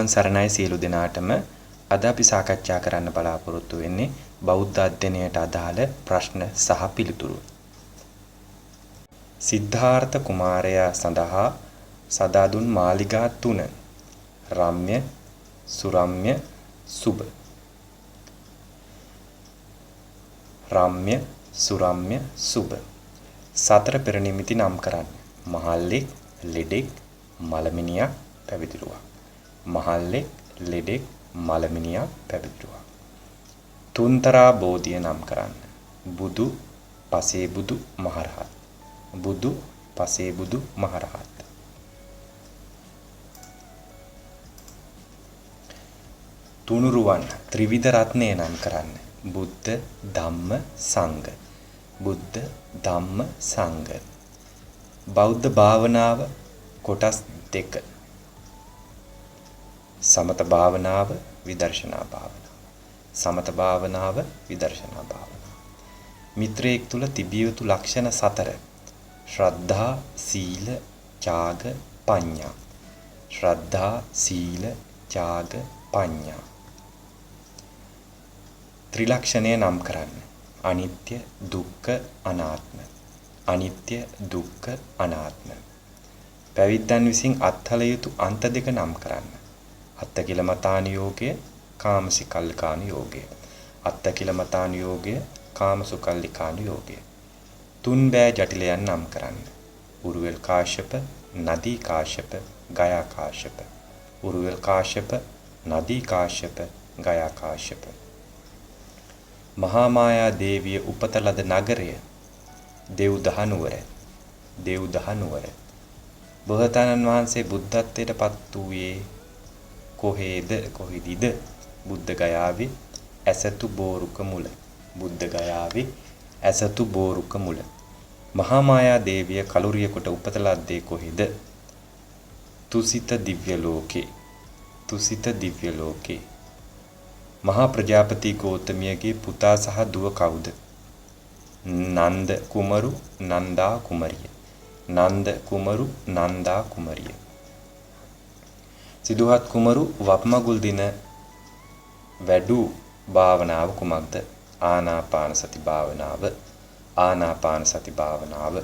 තෙරුවන් සරණයි සියලු දෙනාටම. අද අපි සාකච්ඡා කරන්න බලාපොරොත්තු වෙන්නේ බෞද්ධ අධ්‍යයනයට අදාළ ප්‍රශ්න සහ පිළිතුරු. සිද්ධාර්ථ කුමාරයා සඳහා සදා දුන් මාලිගා 3. රම්‍ය, සුරම්‍ය, සුබ. රම්‍ය, සුරම්‍ය, සුබ. සතර පෙර නිමිති නම් කරන්න. මහල්ලෙක්, ලෙඩෙක්, මලමිනියක්, පැවිදිරුවක්. මහල්ලෙක්, ලෙඩෙක්, මලමිනියක්, පැවිදිරුවක්. තුන්තරා බෝධිය නම් කරන්න. බුදු, පසේබුදු, මහරහත්. බුදු, පසේබුදු, මහරහත්. තුනුරුවන් ත්‍රිවිධ රත්නය නම් කරන්න. බුද්ධ, ධම්ම, සංඝ. බුද්ධ, ධම්ම, සංඝ. බෞද්ධ භාවනාව කොටස් 2. සමත භාවනාව, විදර්ශනා භාවනාව. සමත භාවනාව, විදර්ශනා භාවනාව. මිත්‍රයෙක් තුල තිබිය යුතු ලක්ෂණ 4. ශ්‍රද්ධා, සීල, ත්‍යාග, පඤ්ඤා. ශ්‍රද්ධා, සීල, ත්‍යාග, පඤ්ඤා. ත්‍රිලක්ෂණය නම් කරන්න. අනිත්‍ය, දුක්ඛ, අනාත්ම. අනිත්‍ය, දුක්ඛ, අනාත්ම. පැවිද්දන් විසින් අත්හල යුතු අන්ත 2 නම් කරන්න. අත්තකිලමතානුයෝගය, කාමසිකල්ලිකානුයෝගය. අත්තකිලමතානුයෝගය, කාමසුකල්ලිකානුයෝගය. තුන් බෑ ජටිලයන් නම් කරන්න. උරුවෙල් කාශ්‍යප, නදී කාශ්‍යප, ගයා කාශ්‍යප. උරුවෙල් කාශ්‍යප, නදී කාශ්‍යප, ගයා කාශ්‍යප. මහා මායා දේවිය උපත ලද නගරය දෙව්දහනුවර. දෙව්දහනුවර. බෝසතාණන් වහන්සේ බුද්ධත්වයට පත් වූයේ කොහේද, කොහිදීද? බුද්ධ ගයාවේ ඇසතු බෝරුක මුල. බුද්ධ ගයාවේ ඇසතු බෝරුක මුල. මහා මායා දේවිය කලුරියකට උපත ලද්දේ කොහෙද? තුසිත දිව්‍ය ලෝකේ. තුසිත දිව්‍ය ලෝකේ. මහා ප්‍රජාපති ගෞතමියගේ පුතා සහ දුව කවුද? නන්ද කුමරු, නන්දා කුමරිය. නන්ද කුමරු, නන්දා කුමරිය. සිදුහත් කුමරු වප්මගුල් දින වැඩු භාවනාව කුමක්ද? ආනාපාන සති භාවනාව. ආනාපාන සති භාවනාව.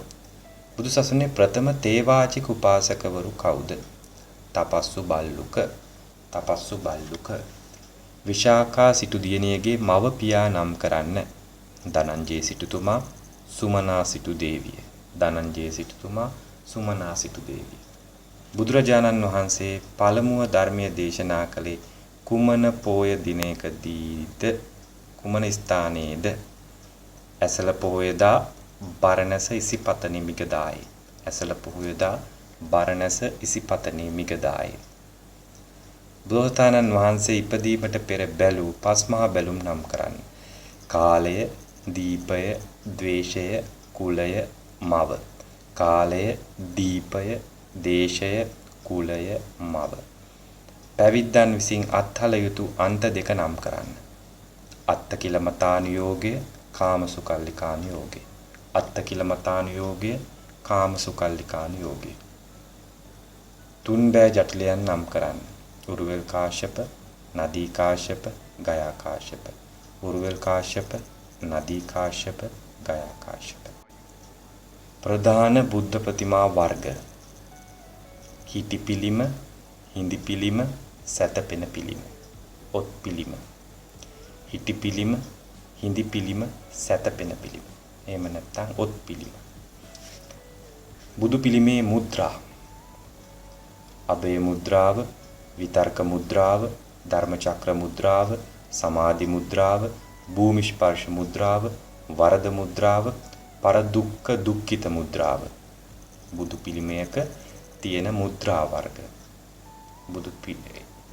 බුදු සසුනේ ප්‍රථම තේවාචික උපාසකවරු කවුද? තපස්සු බල්ලුක. තපස්සු බල්ලුක. විශාඛා සිටු දියණියගේ මව පියා නම් කරන්න. ධනංජය සිටුතුමා, සුමනා සිටු දේවිය. ධනංජය සිටුතුමා, සුමනා සිටු දේවිය. බුදුරජාණන් වහන්සේ පළමුව ධර්මයේ දේශනා කළේ කුමන පෝය දිනයකදීද? කුමන ස්ථානයේද? ඇසල පොහොයදා බරණැස ඉසිපතනි මිගදායි. ඇසල පොහොයදා බරණැස ඉසිපතනි මිගදායි. බෝසතාණන් වහන්සේ ඉපදීමට පෙර බැලූ පස්මහා බැලුම් නම් කරන්න. කාලය, දීපය, ද්වේෂය, කුලය, මව. කාලය, දීපය, දේශය, කුලය, මව. පැවිද්දන් විසින් අත්හල යුතු අන්ත 2 නම් කරන්න. අත්තකිලමතානුයෝගය, කාමසුකල්ලිකානුයෝගය. අත්තකිලමතානුයෝගය, කාමසුකල්ලිකානුයෝගය. තුන් බෑ ජටිලයන් නම් කරන්න. උරුවෙල් කාශ්‍යප, නදී කාශ්‍යප, ගයා කාශ්‍යප. උරුවෙල් කාශ්‍යප, නදී කාශ්‍යප, ගයා කාශ්‍යප. ප්‍රධාන බුද්ධ ප්‍රතිමා වර්ග. හිටි පිළිම, හිඳි පිළිම, සැතපෙන පිළිම. ඔත් පිළිම. හිටි පිළිම, හිඳි පිළිම, සැතපෙන පිළිම. එහෙම නැත්නම් ඔත් පිළිම. බුදු පිළිමේ මුද්‍රා. අභය මුද්‍රාව, විතර්ක මුද්‍රාව, ධර්ම චක්‍ර මුද්‍රාව, සමාධි මුද්‍රාව, භූමි ස්පර්ශ මුද්‍රාව, වරද මුද්‍රාව, පරදුක්ඛ දුක්ඛිත මුද්‍රාව. බුදු පිළිමයක තියෙන මුද්‍රා වර්ග.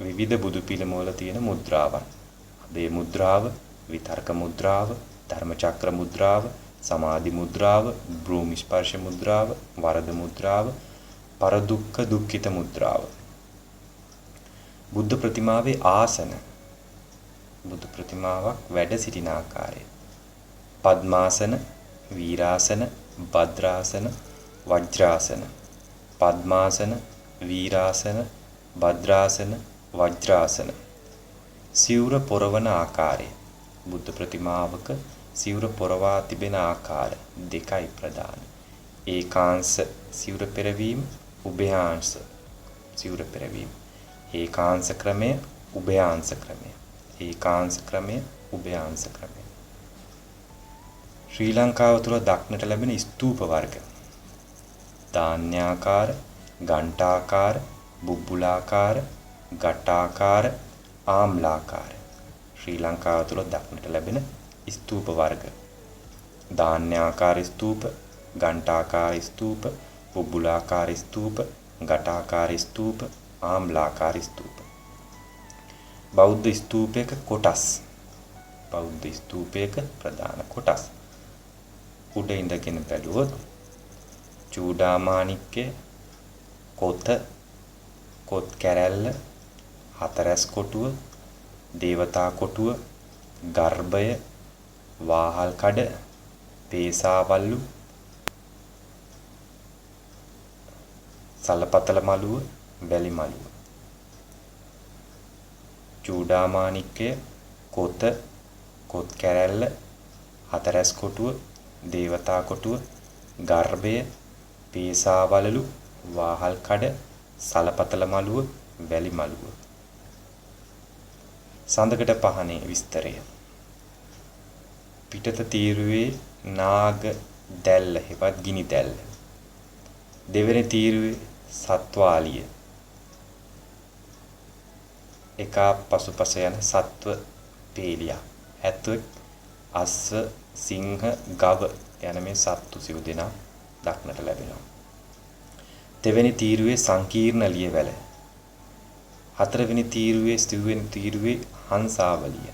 විවිධ බුදු පිළිමවල තියෙන මුද්‍රාවන්. අභය මුද්‍රාව, විතර්ක මුද්‍රාව, ධර්ම චක්‍ර මුද්‍රාව, සමාධි මුද්‍රාව, භූමි ස්පර්ශ මුද්‍රාව, වරද මුද්‍රාව, පරදුක්ඛ දුක්ඛිත මුද්‍රාව. බුද්ධ ප්‍රතිමාවේ ආසන. බුදු ප්‍රතිමාවක් වැඩ සිටින ආකාරය. පద్මාසන, වීරාසන, භද්‍රාසන, වජ්‍රාසන. පద్මාසන, වීරාසන, භද්‍රාසන, වජ්‍රාසන. සිවුර පොරවන ආකාරය. බුද්ධ ප්‍රතිමාවක සිවුර පොරවා තිබෙන ආකාර දෙකයි ප්‍රධාන. ඒකාංශ සිවුර පෙරවීම, උභයාංශ සිවුර පෙරවීම. ඒකාංශ ක්‍රමය, උභයාංශ ක්‍රමය. ඒකාංශ ක්‍රමය, උභයාංශ ක්‍රමය. ශ්‍රී ලංකාව තුළ දක්නට ලැබෙන ස්තූප වර්ග. ධාන්‍යාකාර, ඝණ්ඨාකාර, බුබ්බුලාකාර, ඝටාකාර, ආම්ලාකාර. ශ්‍රී ලංකාව තුළ දක්නට ලැබෙන ස්තූප වර්ග. ධාන්‍යාකාර ස්තූප, ඝණ්ඨාකාර ස්තූප, බුබ්බුලාකාර ස්තූප, ඝටාකාර ස්තූප, ආම්ලාකාර ස්තූප. බෞද්ධ ස්තූපයක කොටස්. බෞද්ධ ස්තූපයක ප්‍රධාන කොටස්. උඩ ඉඳගෙන බැලුවොත් චූඩාමාණික්කය, කොත, කොත් කැරැල්ල, හතරැස් කොටුව, දේවතා කොටුව, ගර්භය, වාහල් කඩ, පේසාවල්ලු, සලපතල මළුව, වැලි මළුව. චූඩාමාණික්කය, කොත, කොත් කැරැල්ල, හතරැස් කොටුව, දේවතා කොටුව, ගර්භය, පේසාවලලු, වාහල් කඩ, සලපතල මළුව, වැලි මළුව. සඳකඩ පහනේ විස්තරය. පිටත තීරුවේ නාග දැල්ල හෙවත් ගිනි දැල්ල. දෙවෙනි තීරුවේ සත්වාලිය. එක පසුපස යන සත්ව පේලිය. ඇත්වෙක්, අස්ස, සිංහ, ගව යන මේ සත්තු සිව් දෙනා දක්නට ලැබෙනවා. දෙවෙනි තීරුවේ සංකීර්ණ ලියවැල. හතරවෙනි තීරුවේ සිව්වෙනි තීරුවේ හංසාවලිය.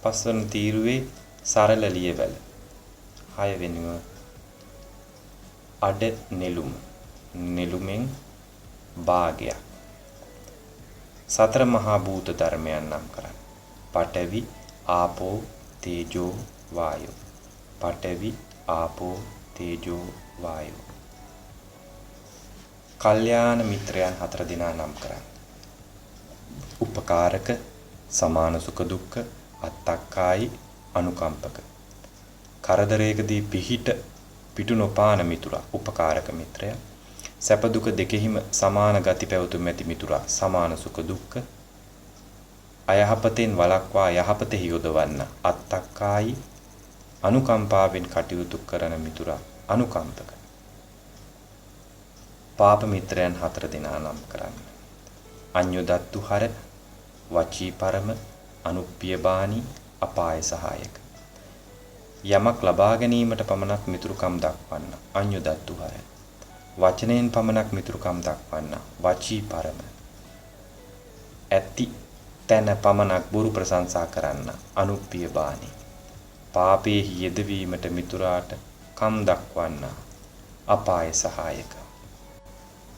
පස්වෙනි තීරුවේ සරල ලියවැල. හයවෙනිව අඩ නෙළුම. නෙළුමෙන් භාගයක්. සතර මහා භූත ධර්මයන් නම් කරන්න. පඨවි, ආපෝ, තේජෝ, වායෝ. පඨවි, ආපෝ, තේජෝ, වායෝ. කල්යාණ මිත්‍රයන් හතර දෙනා නම් කරන්න. උපකාරක, සමාන සුඛ දුක්ඛ, අත්තක්කායි, අනුකම්පක. කරදරයකදී පිටු නොපාන මිතුරා උපකාරක මිත්‍රයා. සැප දුක දෙකෙහිම සමාන ගති පැවතුම් ඇති මිතුරා සමාන සුඛ දුක්ඛ. අයහපතෙන් වළක්වා යහපතෙහි යොදවන්න අත්තක්කායි. අනුකම්පාවෙන් කටයුතු කරන මිතුරා අනුකම්පක. පාප මිත්‍රයන් හතර දෙනා නම් කරන්න. අඤ්ඤුදත්තු හර, වචී පරම, අනුප්පියබානි, අපාය සහායක. යමක් ලබා ගැනීමට පමණක් මිතුරුකම් දක්වන්න අඤ්ඤුදත්තු හර. වචනයෙන් පමණක් මිතුරුකම් දක්වන්න වචී පරම. ඇති තැන පමණක් බොරු ප්‍රශංසා කරන්න අනුප්පියබානි. පාපයේ යෙදවීමට මිතුරාට කම් දක්වන්න අපාය සහායක.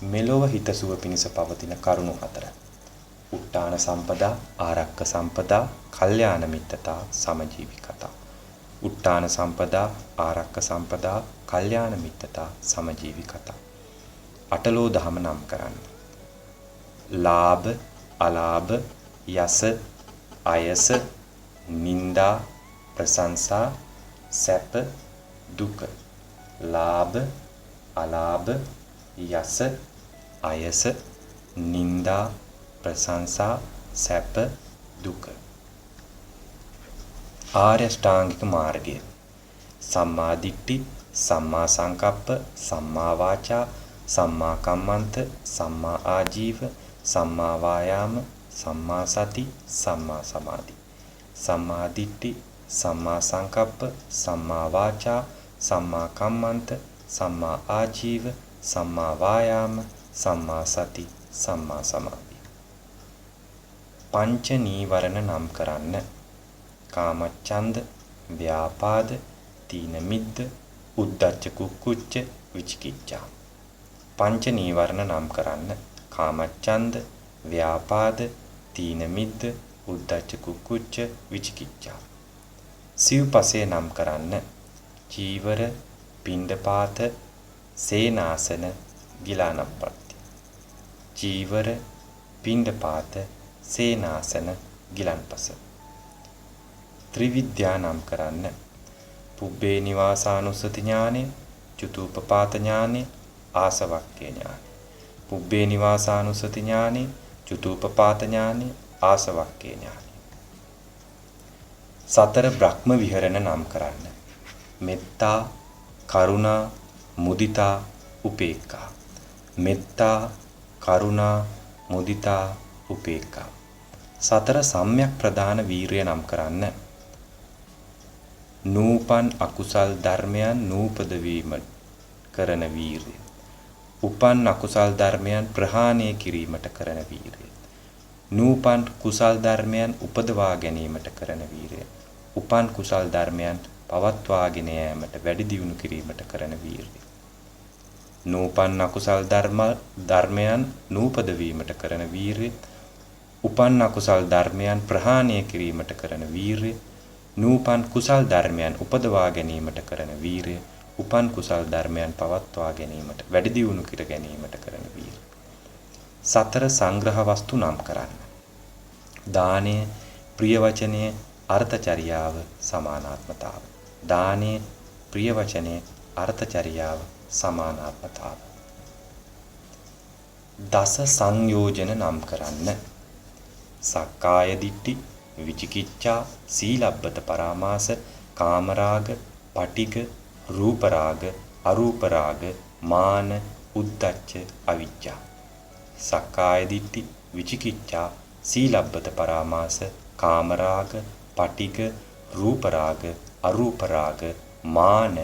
මෙලොව හිතසුව පිණිස පවතින කරුණු හතර. උට්ටාන සම්පදා, ආරක්ක සම්පදා, කල්යාණ මිත්තතා, සමජීවිකතා. උට්ටාන සම්පදා, ආරක්ක සම්පදා, කල්යාණ මිත්තතා, සමජීවිකතා. අටලෝ දහම නම් කරන්න. ලාභ, අලාභ, යස, අයස, නිന്ദා, ප්‍රශංසා, සැප, දුක. ලාභ, අලාභ, යස, අයස, නිന്ദා, ප්‍රශංසා, සැප, දුක. ආර්ය ශ්‍රාංගික මාර්ගය. සම්මා දිට්ඨි, සම්මා සංකප්ප, සම්මා වාචා, සම්මා කම්මන්ත, සම්මා ආජීව, සම්මා වායාම, සම්මා සති, සම්මා සමාධි. සම්මා දිට්ඨි, සම්මා සංකප්ප, සම්මා වාචා, සම්මා කම්මන්ත, සම්මා ආජීව, සම්මා වායාම, සම්මා සති, සම්මා සමාධි. පංච නීවරණ නම් කරන්න. කාමච්ඡන්ද, ව්‍යාපාද, තීන මිද්ද, උද්ධච්ච කුක්කුච්ච, විචිකිච්ඡා. පංච නීවරණ නම් කරන්න. කාමච්ඡන්ද, ව්‍යාපාද, තීන මිද්ද, උද්ධච්ච කුක්කුච්ච, විචිකිච්ඡා. සිව්පසේ නම් කරන්න. චීවර, පිණ්ඩපාත, සේනාසන, ගිලානප්පත්ති. චීවර, පිණ්ඩපාත, සේනාසන, ගිලන්පස. ත්‍රිවිද්‍යා නම් කරන්න. පුබ්බේ නිවාසානුස්සති ඥානෙ, චුතූපපාත ඥානෙ, ආසවක්ඛ්‍ය ඥානෙ. පුබ්බේ නිවාසානුස්සති ඥානෙ, චුතූපපාත ඥානෙ, ආසවක්ඛ්‍ය ඥානෙ. සතර බ්‍රහ්ම විහරණ නම් කරන්න. මෙත්තා, කරුණා, මුදිතා, උපේක්ඛා. මෙත්තා, කරුණා, මුදිතා, උපේක්ඛා. සතර සම්‍යක් ප්‍රදාන වීරිය නම් කරන්න. නූපන් අකුසල් ධර්මයන් නූපද වීම කරන වීරිය. උපන් අකුසල් ධර්මයන් ප්‍රහාණය කිරීමට කරන වීරිය. නූපන් කුසල් ධර්මයන් උපදවා ගැනීමට කරන වීරිය. උපන් කුසල් ධර්මයන් පවත්වාගෙන යාමට වැඩි දියුණු කිරීමට කරන වීරිය. නූපන් අකුසල් ධර්මයන් නූපද වීමට කරන වීරිය. උපන් අකුසල් ධර්මයන් ප්‍රහාණය කිරීමට කරන වීරිය. නූපන් කුසල් ධර්මයන් උපදවා ගැනීමට කරන වීරිය. උපන් කුසල් ධර්මයන් පවත්වා ගැනීමට වැඩි දියුණු කර ගැනීමට කරන වීරිය. සතර සංග්‍රහ වස්තු නම් කරන්න. දානය, ප්‍රිය වචනය, අර්ථචර්යාව, සමානාත්මතාව. දානය, ප්‍රිය වචනය, අර්ථචර්යාව, සමානාත්මතාව. දස සංයෝජන නම් කරන්න. සක්කාය දිට්ඨි, විචිකිච්ඡා, සීලබ්බත පරාමාස, කාමරාග, පටිඝ, රූපරාග, අරූපරාග, මාන, උද්ධච්ච, අවිජ්ජා. සක්කාය දිට්ඨි, විචිකිච්ඡා, සීලබ්බත පරාමාස, කාමරාග, පටිඝ, රූපරාග, අරූපරාග, මාන,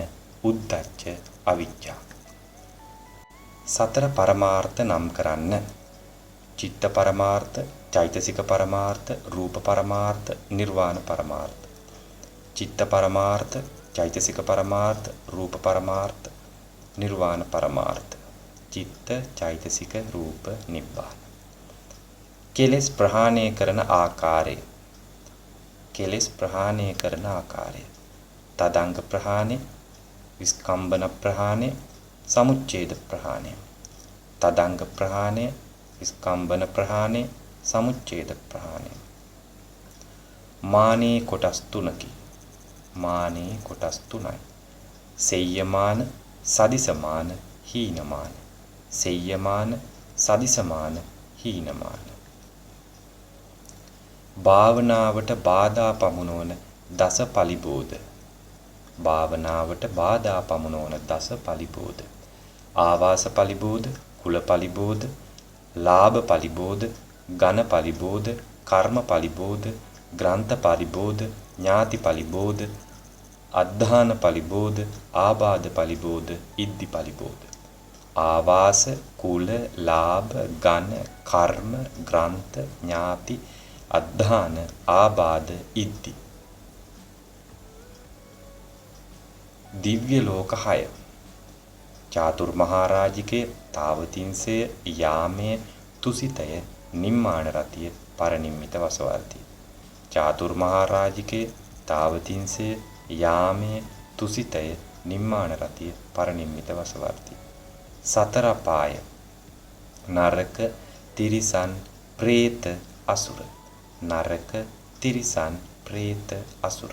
උද්ධච්ච, අවිජ්ජා. සතර පරමාර්ථ නම් කරන්න. චිත්ත පරමාර්ථ, චෛතසික පරමාර්ථ, රූප පරමාර්ථ, නිර්වාණ පරමාර්ථ. චිත්ත පරමාර්ථ, චෛතසික පරමාර්ථ, රූප පරමාර්ථ, නිර්වාණ පරමාර්ථ. චිත්ත, චෛතසික, රූප, නිබ්බාන. කෙලෙස් ප්‍රහාණය කරන ආකාරය. කෙලෙස් ප්‍රහාණය කරන ආකාරය. තදංග ප්‍රහාණය, විස්කම්බන ප්‍රහාණය, සමුච්ඡේද ප්‍රහාණය. තදංග ප්‍රහාණය, විස්කම්බන ප්‍රහාණය, සමුච්ඡේද ප්‍රහාණය. මානේ කොටස් තුනකි. මානේ කොටස් තුනයි. සෙය්‍යමාන, සදිසමාන, හීනමාන. සෙය්‍යමාන, සදිසමාන, හීනමාන. භාවනාවට බාධා පමුණවන දස පලිබෝධ. භාවනාවට බාධා පමුණවන දස පලිබෝධ. ආවාස පලිබෝධ, කුල පලිබෝධ, ලාභ පලිබෝධ, ඝන පලිබෝධ, කර්ම පලිබෝධ, ග්‍රන්ථ පලිබෝධ, ඥාති පලිබෝධ, අද්ධාන පලිබෝධ, ආබාධ පලිබෝධ, ඉද්ධි පලිබෝධ. ආවාස, කුල, ලාභ, ඝන, කර්ම, ග්‍රන්ථ, ඥාති, අද්ධාන, ආබාධ, ඉද්ධි. දිව්‍ය ලෝක 6. චාතුර් මහරජිකේ, තාවතින්සය, යාමේ, තුසිතය, නිම්මාන රතිය, පරිනිම්මිත වසවර්ති. චාතුර් මහරජිකේ, තාවතින්සය, යාමේ, තුසිතය, නිම්මාන රතිය, පරිනිම්මිත වසවර්ති. සතර අපාය. නරක, තිරිසන්, പ്രേත, අසුර. නරක, තිරිසන්, പ്രേත, අසුර.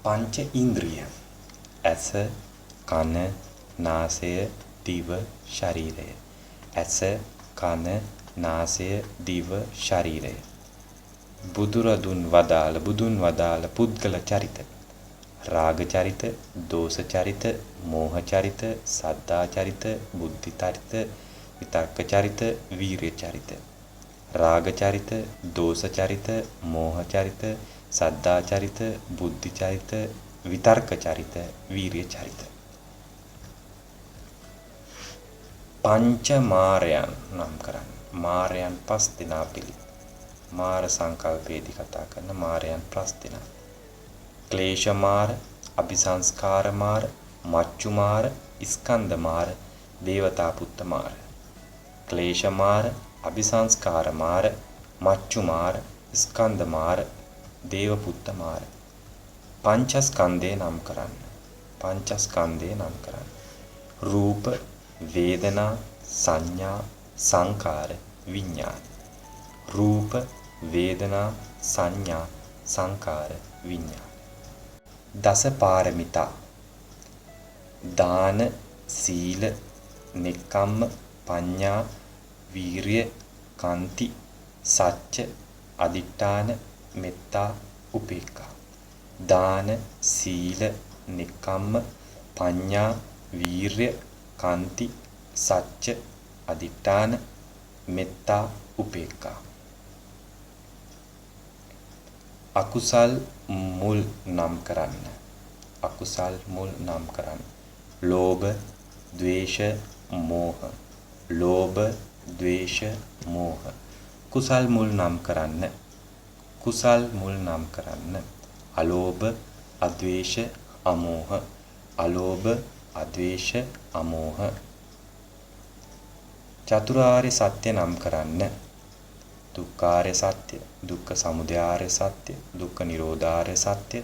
පංච ඉන්ද්‍රිය. ඇස, කන, නාසය, දිව, ශරීරය. ඇස, කන, නාසය, දිව, ශරීරය. බුදුන් වදාළ පුද්ගල චරිත. රාග චරිත, දෝෂ චරිත, මෝහ චරිත, සද්ධා චරිත, බුද්ධි චරිත, විතක්ක චරිත, වීර්ය චරිත. රාග චරිත, දෝෂ චරිත, මෝහ චරිත, සද්ධා චරිත, බුද්ධි චරිත, විතර්ක චරිත, වීර්ය චරිත. පංච මාරයන් නම් කරන්න. මාරයන් 5 දෙනා පිළි. මාර සංකල්පයේදී කතා කරන මාරයන් 5 දෙනා. ක්ලේශ මාර, අபிසංස්කාර මාර, මච්චු මාර, ස්කන්ධ මාර, දේවතා පුත්ත මාර. ක්ලේශ මාර, අபிසංස්කාර මාර, මච්චු මාර, ස්කන්ධ මාර, දේවපුත්ත මාර. පංචස්කන්ධේ නම් කරන්න. පංචස්කන්ධේ නම් කරන්න. රූප, වේදනා, සංඥා, සංකාර විඥාන. රූප වේදනා සංඥා සංකාර විඥාන. දස පාරමිතා දාන සීල නෙක්ඛම්ම පඤ්ඤා වීරිය කාන්ති සච්ච අදිඨාන මෙත්තා උපේක්ඛා. දාන සීල නෙක්ඛම්ම පඤ්ඤා වීරිය කාන්ති සච්ච අදිඨාන මෙත්තා උපේක්ඛා. අකුසල් මුල් නම් කරන්න. අකුසල් මුල් නම් කරන්න. ලෝභ ද්වේෂ මෝහ. ලෝභ ද්වේෂ මෝහ. කුසල් මුල් නම් කරන්න. කුසල් මුල් නම් කරන්න. අලෝභ අද්වේෂ අමෝහ. අලෝභ අද්වේෂ අමෝහ. චතුරාර්ය සත්‍ය නම් කරන්න. දුක්ඛාර්ය සත්‍ය, දුක්ඛ සමුදයාර්ය සත්‍ය, දුක්ඛ නිරෝධාර්ය සත්‍ය,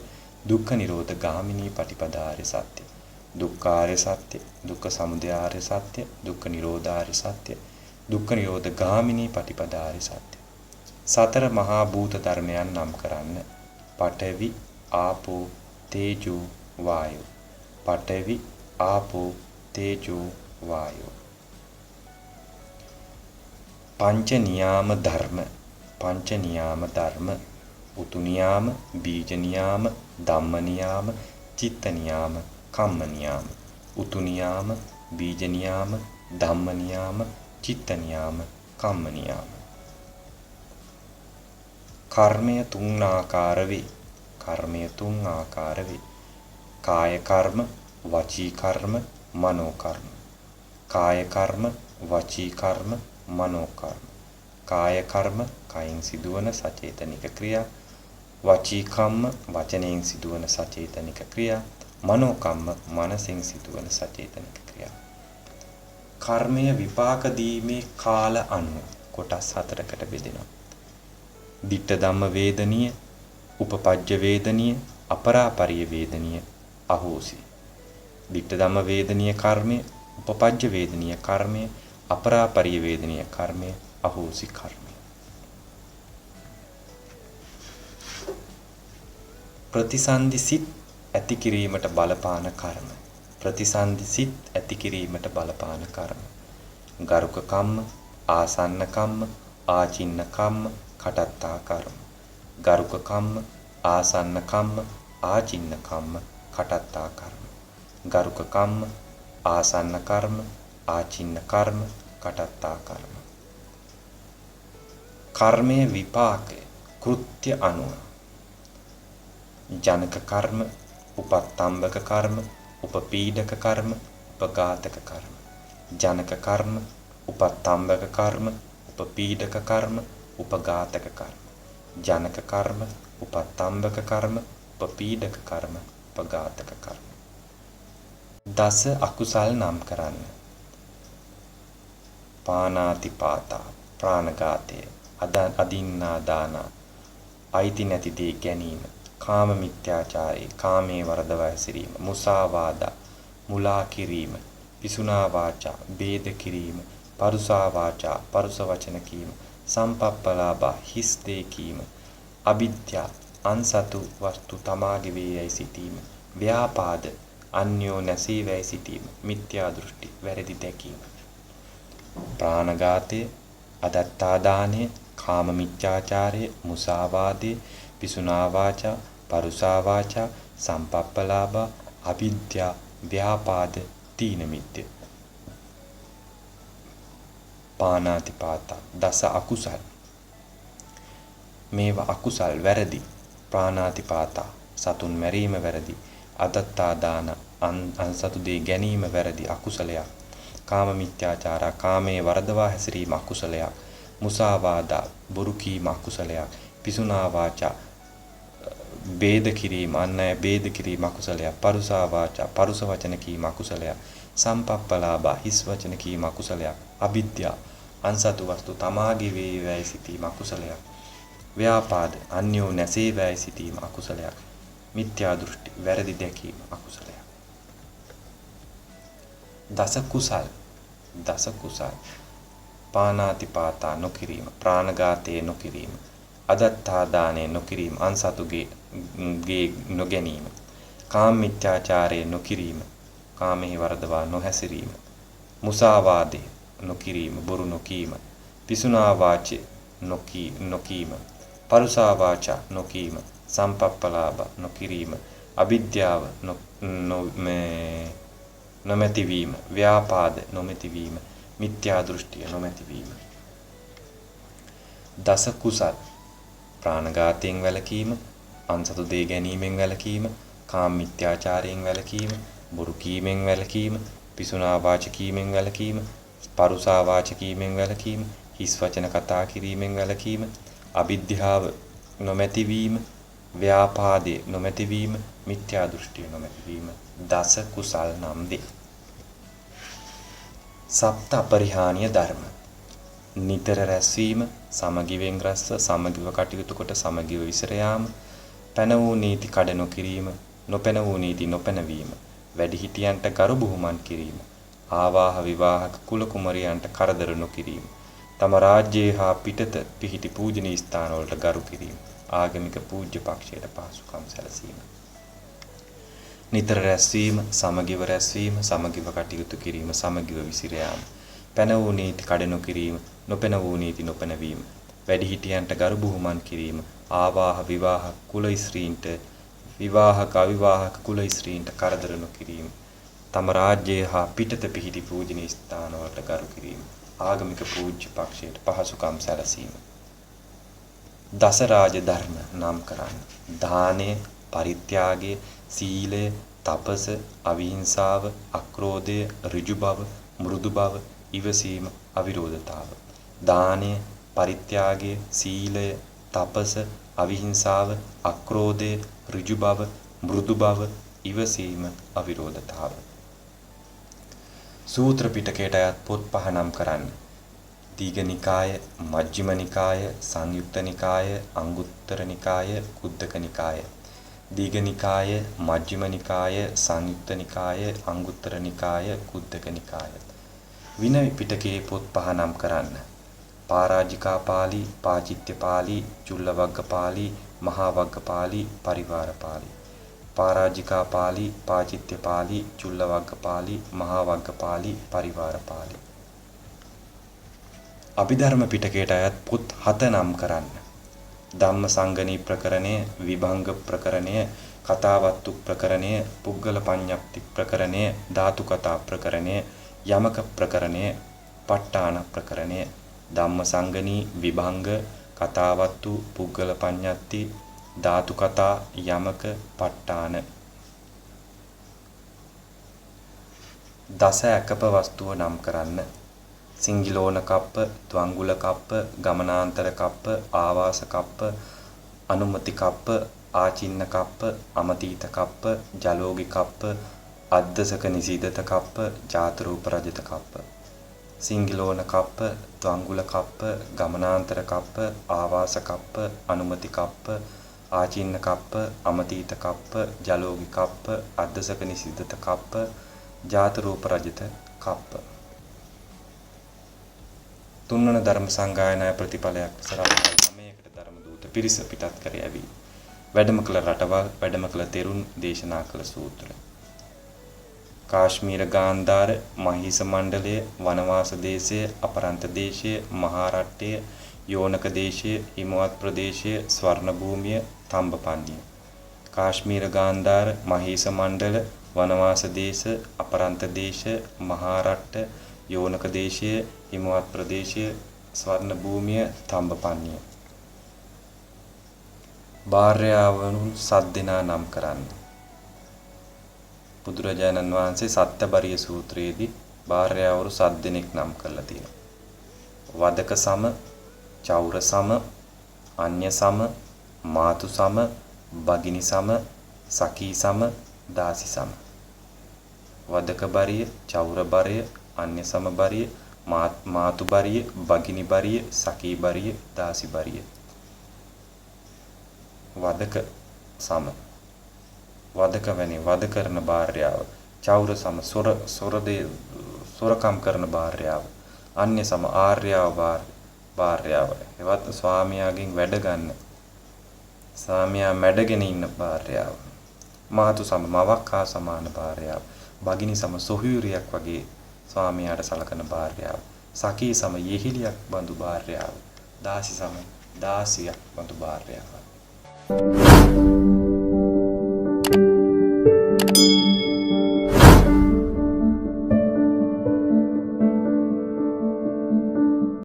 දුක්ඛ නිරෝධ ගාමිනී පටිපදාර්ය සත්‍ය. දුක්ඛාර්ය සත්‍ය, දුක්ඛ සමුදයාර්ය සත්‍ය, දුක්ඛ නිරෝධාර්ය සත්‍ය, දුක්ඛ නිරෝධ ගාමිනී පටිපදාර්ය සත්‍ය. සතර මහා භූත ධර්මයන් නම් කරන්න. පඨවි, ආපෝ, තේජෝ, වායෝ. පඨවි, ආපෝ, තේජෝ, වායෝ. පංච නියාම ධර්ම. පංච නියාම ධර්ම. උතු නියාම, බීජ නියාම, ධම්ම නියාම, චිත්ත නියාම, කම්ම නියාම. උතු නියාම, බීජ නියාම, ධම්ම නියාම, චිත්ත නියාම, කම්ම නියාම. කර්මය තුන් ආකාර වේ. කර්මය තුන් ආකාර වේ. කාය කර්ම, වචී කර්ම, මනෝ කර්ම. කාය කර්ම, වචී කර්ම, මනෝ කර්ම. කාය කර්ම කයින් සිදුවන සචේතනික ක්‍රියා. වචී කම්ම වචනයෙන් සිදුවන සචේතනික ක්‍රියා. මනෝ කම්ම මනසෙන් සිදුවන සචේතනික ක්‍රියා. කර්මය විපාක දීමේ කාල අනුව කොටස් හතරකට බෙදෙනවා. ditta ධම්ම වේදනීය, උපපජ්ජ වේදනීය, අපරාපරිය වේදනීය, අහෝසි. ditta ධම්ම වේදනීය කර්මය, උපපජ්ජ වේදනීය කර්මය, අපරාපරිය වේදනීය කර්මය, අහෝසි කර්මය. ප්‍රතිසන්දි සිත් ඇති කිරීමට බලපාන කර්ම. ප්‍රතිසන්දි සිත් ඇති කිරීමට බලපාන කර්ම. ගරුක කම්ම, ආසන්න කම්ම, ආචින්න කම්ම, කටත්තා කර්ම. ගරුක කම්ම, ආසන්න කම්ම, ආචින්න කම්ම, කටත්තා කර්ම. ගරුක කම්ම, ආසන්න කර්ම, ආචින්න කර්ම, කටත්තා කර්ම. කර්මයේ විපාකය කෘත්‍ය අනුව. ජනක කර්ම, උපත්තම්බක කර්ම, උපපීඩක කර්ම, උපඝාතක කර්ම. ජනක කර්ම, උපත්තම්බක කර්ම, උපපීඩක කර්ම, උපඝාතක කර්ම. ජනක කර්ම, උපත්තම්බක කර්ම, උපපීඩක කර්ම, උපඝාතක කර්ම. දස අකුසල් නම් කරන්න. පානාතිපාතා ප්‍රාණඝාතය, අදින්නා දාන, අයිති නැති දේ ගැනීම, කාම මිත්‍යාචාරය, කාමයේ වරදවා හැසිරීම, මුසාවාදා, මුලා කිරීම, පිසුනා වාචා, ભેද කිරීම, පරුසා වාචා, පරුස වචන කීම, සම්පප්පලාභා, හිස් දේ කීම, අවිද්‍යා, අන්සතු වස්තු තමාගේ වේ යයි සිටීම, ව්‍යාපාද, අන්‍යෝ නැසී වැයි සිටීම, මිත්‍යා දෘෂ්ටි, වැරදි දැකීම. ප්‍රාණඝාතය, අදත්තා දානය, කාම මිත්‍යාචාරය, මුසාවාදය, පිසුනා වාචා, පරුසා වාචා, සම්පප්පලාභා, අවිද්‍යා, ව්‍යාපාද, තීන මිද්‍ය. පානාතිපාතා දස අකුසල්. මේවා අකුසල් වැරදි. ප්‍රාණාතිපාතා සතුන් මැරීම වැරදි. අදත්තා දාන අන්සතු දේ ගැනීම වැරදි අකුසලයක්. කාම මිත්‍යාචාරා කාමයේ වරදවා හැසිරීම අකුසලයක්. මුසාවාදා බොරු කීම අකුසලයක්. පිසුනා වාචා ભેද කිරීම අන්නය ભેද කිරීම අකුසලයක්. පරුසා වාචා පරුස වචන කීම අකුසලයක්. සම්පප්පලාභා හිස් වචන කීම අකුසලයක්. අවිද්‍යා අන්සතු වස්තු තමාගේ වේ වැයි සිටීම අකුසලයක්. ව්‍යාපාද අන්‍යෝ නැසේ වැයි සිටීම අකුසලයක්. මිත්‍යා දෘෂ්ටි වැරදි දැකීම අකුසලයක්. දස කුසල් පානාතිපාතා නොකිරීම, ප්‍රාණඝාතය නොකිරීම, අදත්තා දානය නොකිරීම, අන්සතුගේ නොගැනීම, කාම මිත්‍යාචාරය නොකිරීම, කාමෙහි වරදවා නොහැසිරීම, මුසාවාදය නොකිරීම, බොරු නොකීම, පිසුනා වාචය නොකීම, පරුසා වාචා නොකීම, සම්පප්පලාභ නොකිරීම, අවිද්‍යාව නොමැතිවීම, ව්‍යාපාද නොමැතිවීම, මිත්‍යා දෘෂ්ටිය නොමැතිවීම. දස කුසල් ප්‍රාණඝාතයෙන් වැළකීම, අන්සතු දේ ගැනීමෙන් වැළකීම, කාම මිත්‍යාචාරයෙන් වැළකීම, බොරු කීමෙන් වැළකීම, පිසුනා වාච කීමෙන් වැළකීම, පරුසා වාච කීමෙන් වැළකීම, හිස් වචන කතා කිරීමෙන් වැළකීම, අවිද්‍යාව නොමැතිවීම, ව්‍යාපාදේ නොමැතිවීම, මිත්‍යා දෘෂ්ටිය නොමැතිවීම දස කුසල් නම් වේ. සප්ත අපරිහානීය ධර්ම. නිතර රැස්වීම, සමගිවෙන් රැස්ව සමගිව කටයුතු කොට සමගිව විසර යාම, පැන වූ නීති කඩ නොකිරීම, නොපැන වූ නීති නොපැනවීම, වැඩිහිටියන්ට ගරු බුහුමන් කිරීම, ආවාහ විවාහක කුල කුමරියන්ට කරදර නොකිරීම, තම රාජ්‍යයේ හා පිටත පිහිටි පූජනීය ස්ථානවලට ගරු කිරීම, ආගමික පූජ්‍ය පක්ෂයට පහසුකම් සැලසීම. නිතර රැස්වීම, සමගිව රැස්වීම, සමගිව කටයුතු කිරීම, සමගිව විසිර යාම, පැන වූ නීති කඩ නොකිරීම, නොපැන වූ නීති නොපැනවීම, වැඩිහිටියන්ට ගරු බුහුමන් කිරීම, ආවාහ විවාහක කුල ස්ත්‍රීන්ට විවාහක අවිවාහක කුල ස්ත්‍රීන්ට කරදර නොකිරීම, තම රාජ්‍යයේ හා පිටත පිහිටි පූජනීය ස්ථානවලට ගරු කිරීම, ආගමික පූජ්‍ය පක්ෂයට පහසුකම් සැලසීම. දස රාජ ධර්ම නම් කරන්න. දානය, පරිත්‍යාගය, සීලය, තපස, අවිහිංසාව, අක්‍රෝධය, ඍජු බව, මෘදු බව, ඉවසීම, අවිරෝධතාව. දානය, පරිත්‍යාගය, සීලය, තපස, අවිහිංසාව, අක්‍රෝධය, ඍජු බව, මෘදු බව, ඉවසීම, අවිරෝධතාව. සූත්‍ර පිටකයට අයත් පොත් පහ නම් කරන්න. දීඝ නිකාය, මජ්ක්‍ධිම නිකාය, සංයුක්ත නිකාය, අංගුත්තර නිකාය, කුද්දක නිකාය. දීඝ නිකාය, මජ්ක්‍ධිම නිකාය, සංයුක්ත නිකාය, අංගුත්තර නිකාය, කුද්දක නිකාය. විනය පිටකයේ පොත් පහ නම් කරන්න. පාරාජිකා පාළි, පාචිත්‍ය පාළි, චුල්ලවග්ග පාළි, මහා වග්ග පාළි, පරිවාර පාළි. පාරාජිකා පාළි, පාචිත්‍ය පාළි, චුල්ලවග්ග පාළි, මහා වග්ග පාළි, පරිවාර පාළි. අභිධර්ම පිටකයට අයත් පොත් 7 නම් කරන්න. ධම්ම සංගණී ප්‍රකරණය, විභංග ප්‍රකරණය, කතාවත්තු ප්‍රකරණය, පුද්ගල පඤ්ඤප්ති ප්‍රකරණය, ධාතු කතා ප්‍රකරණය, යමක ප්‍රකරණය, ප ဋ ාණ ප්‍රකරණය. ධම්ම සංගණී, විභංග, කතාවත්තු, පුද්ගල පඤ්ඤප්ති, ධාතු කතා, යමක, ප ဋ ාණ. දස එකප වස්තුව නම් කරන්න. සිංගිලෝන කප්ප, ත්වංගුල කප්ප, ගමනාන්තර කප්ප, ආවාස කප්ප, අනුමති කප්ප, ආචින්න කප්ප, අමතීත කප්ප, ජලෝගි කප්ප, අද්දසක නිසීදත කප්ප, ජාතරූප රජත කප්ප. සිංගිලෝන කප්ප, ත්වංගුල කප්ප, ගමනාන්තර කප්ප, ආවාස කප්ප, අනුමති කප්ප, ආචින්න කප්ප, අමතීත කප්ප, ජලෝගි කප්ප, අද්දසක නිසීදත කප්ප, ජාතරූප රජත කප්ප. තුන්වන ධර්ම සංගායනාවේ ප්‍රතිඵලයක් සරලව 9කට ධර්ම දූත පිරිස පිටත් කර යවි. වැඩම කළ රටවල්, වැඩම කළ තෙරුන් දේශනා කළ සූත්‍ර. කාශ්මීර ගාන්ධාර, මහීස මණ්ඩලය, වනවාස දේශය, අපරන්ත දේශය, මහාරට්ටය, යෝනක දේශය, හිමවත් ප්‍රදේශය, ස්වර්ණ භූමිය, තම්බපන්නිය. කාශ්මීර ගාන්ධාර, මහීස මණ්ඩල, වනවාස දේශ, අපරන්ත දේශ, මහාරට්ට, යෝනක දේශය, හිමවත් ප්‍රදේශය, ස්වර්ණ භූමිය, තම්බපන්නිය. භාර්යාවරුන් 7 දෙනා නම් කරන්න. බුදුරජාණන් වහන්සේ සත්‍යබරිය සූත්‍රයේදී භාර්යාවරු 7 දෙනෙක් නම් කරලා තියෙනවා. වදක සම, චෞර සම, අන්‍ය සම, මාතු සම, භගිනි සම, සඛී සම, දාසි සම. වදක බරිය, චෞර බරිය, අන්‍ය සම බරිය, මාතු බරිය, භගිනි බරිය, සඛී බරිය, දාසි බරිය. වදක සම, වදක වැනි වද කරන භාර්යාව, චෞර සම, සොරකම් කරන භාර්යාව, අන්‍ය සම ආර්යාව භාර්යාව. එවත් ස්වාමියාගෙන් වැඩ ගන්න. ස්වාමියා මැඩගෙන ඉන්න භාර්යාව. මාතු සම මවක් හා සමාන භාර්යාව. භගිනි සම සොහොයුරියක් වගේ ස්වාමියාට සලකන භාර්යාව. සඛී සම යෙහිලියක් බඳු භාර්යාව. දාසි සම දාසියක් බඳු භාර්යාව.